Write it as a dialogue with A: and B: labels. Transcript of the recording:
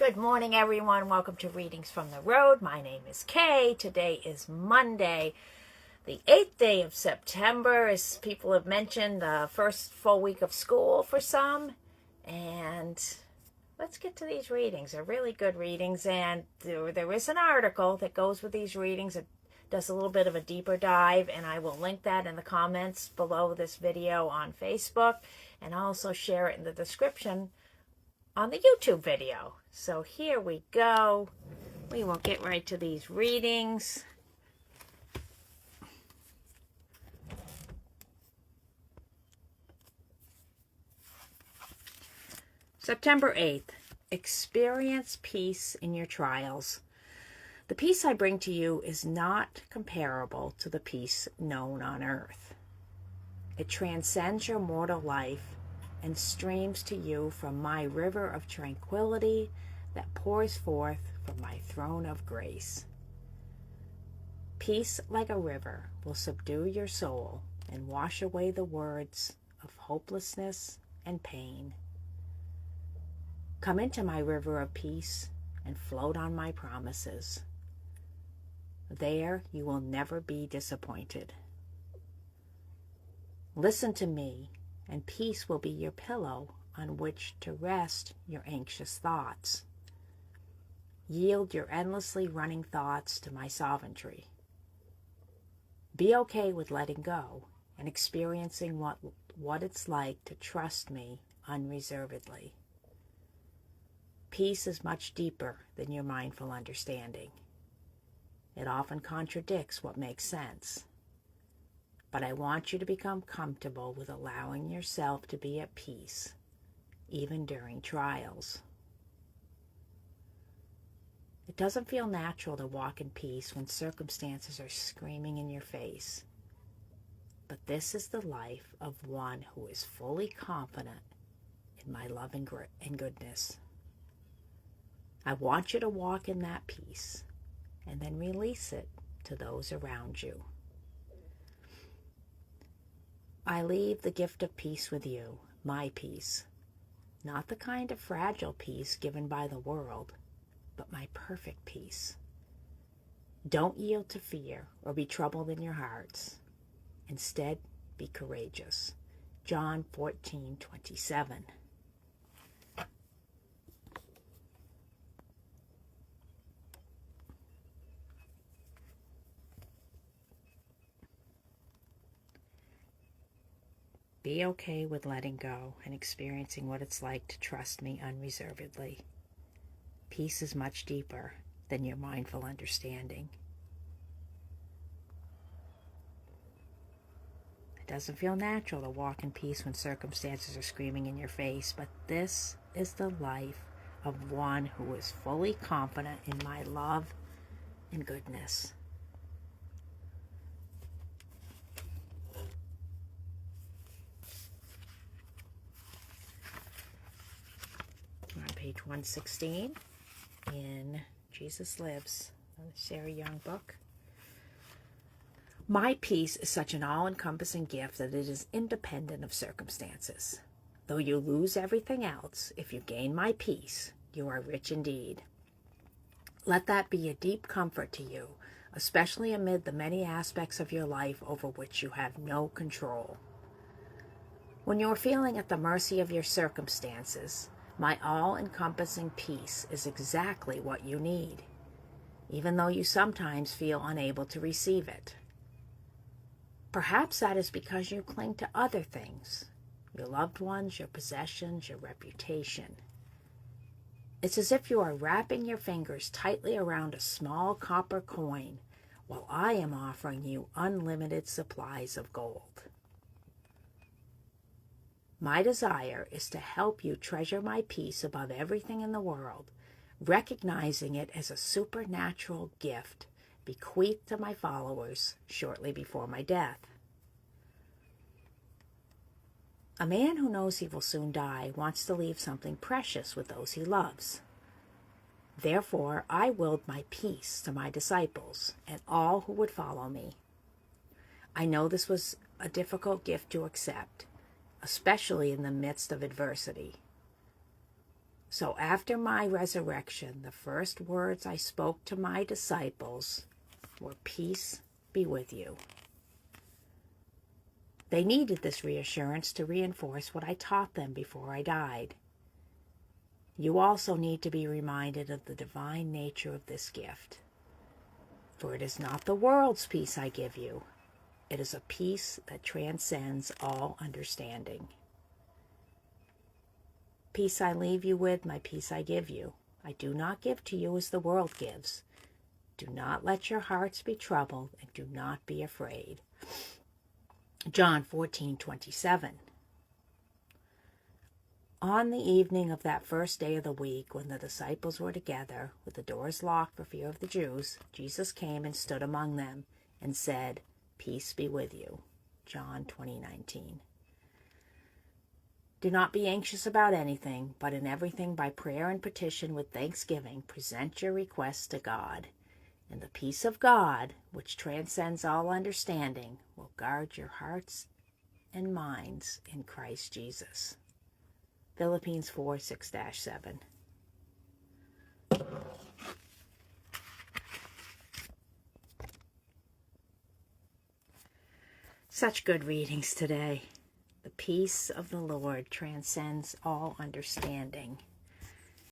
A: Good morning, everyone. Welcome to Readings from the Road. My name is Kay. Today is Monday, the 8th day of September. As people have mentioned, the first full week of school for some. And let's get to these readings. They're really good readings. And there is an article that goes with these readings. It does a little bit of a deeper dive. And I will link that in the comments below this video on Facebook. And I'll also share it in the description on the YouTube video. So here we go. We will get right to these readings. September 8th. Experience peace in your trials. The peace I bring to you is not comparable to the peace known on earth. It transcends your mortal life and streams to you from my river of tranquility that pours forth from my throne of grace. Peace, like a river, will subdue your soul and wash away the words of hopelessness and pain. Come into my river of peace and float on my promises. There you will never be disappointed. Listen to me, and peace will be your pillow on which to rest your anxious thoughts. Yield your endlessly running thoughts to my sovereignty. Be okay with letting go and experiencing what it's like to trust me unreservedly. Peace is much deeper than your mindful understanding. It often contradicts what makes sense. But I want you to become comfortable with allowing yourself to be at peace, even during trials. It doesn't feel natural to walk in peace when circumstances are screaming in your face. But this is the life of one who is fully confident in my love and goodness. I want you to walk in that peace and then release it to those around you. I leave the gift of peace with you, my peace, not the kind of fragile peace given by the world, but my perfect peace. Don't yield to fear or be troubled in your hearts. Instead, be courageous. John 14:27. Be okay with letting go and experiencing what it's like to trust me unreservedly. Peace is much deeper than your mindful understanding. It doesn't feel natural to walk in peace when circumstances are screaming in your face, but this is the life of one who is fully confident in my love and goodness. On page 116 in Jesus Lives, the Sarah Young book. My peace is such an all-encompassing gift that it is independent of circumstances. Though you lose everything else, if you gain my peace, you are rich indeed. Let that be a deep comfort to you, especially amid the many aspects of your life over which you have no control. When you are feeling at the mercy of your circumstances, my all-encompassing peace is exactly what you need, even though you sometimes feel unable to receive it. Perhaps that is because you cling to other things, your loved ones, your possessions, your reputation. It's as if you are wrapping your fingers tightly around a small copper coin while I am offering you unlimited supplies of gold. My desire is to help you treasure my peace above everything in the world, recognizing it as a supernatural gift bequeathed to my followers shortly before my death. A man who knows he will soon die wants to leave something precious with those he loves. Therefore, I willed my peace to my disciples and all who would follow me. I know this was a difficult gift to accept, especially in the midst of adversity. So after my resurrection, the first words I spoke to my disciples were, "Peace be with you." They needed this reassurance to reinforce what I taught them before I died. You also need to be reminded of the divine nature of this gift. For it is not the world's peace I give you. It is a peace that transcends all understanding. Peace I leave you with, my peace I give you. I do not give to you as the world gives. Do not let your hearts be troubled, and do not be afraid. John 14:27. On the evening of that first day of the week, when the disciples were together, with the doors locked for fear of the Jews, Jesus came and stood among them and said, "Peace be with you." John 20:19. Do not be anxious about anything, but in everything by prayer and petition with thanksgiving, present your requests to God. And the peace of God, which transcends all understanding, will guard your hearts and minds in Christ Jesus. Philippians 4:6-7. Such good readings today. The peace of the Lord transcends all understanding.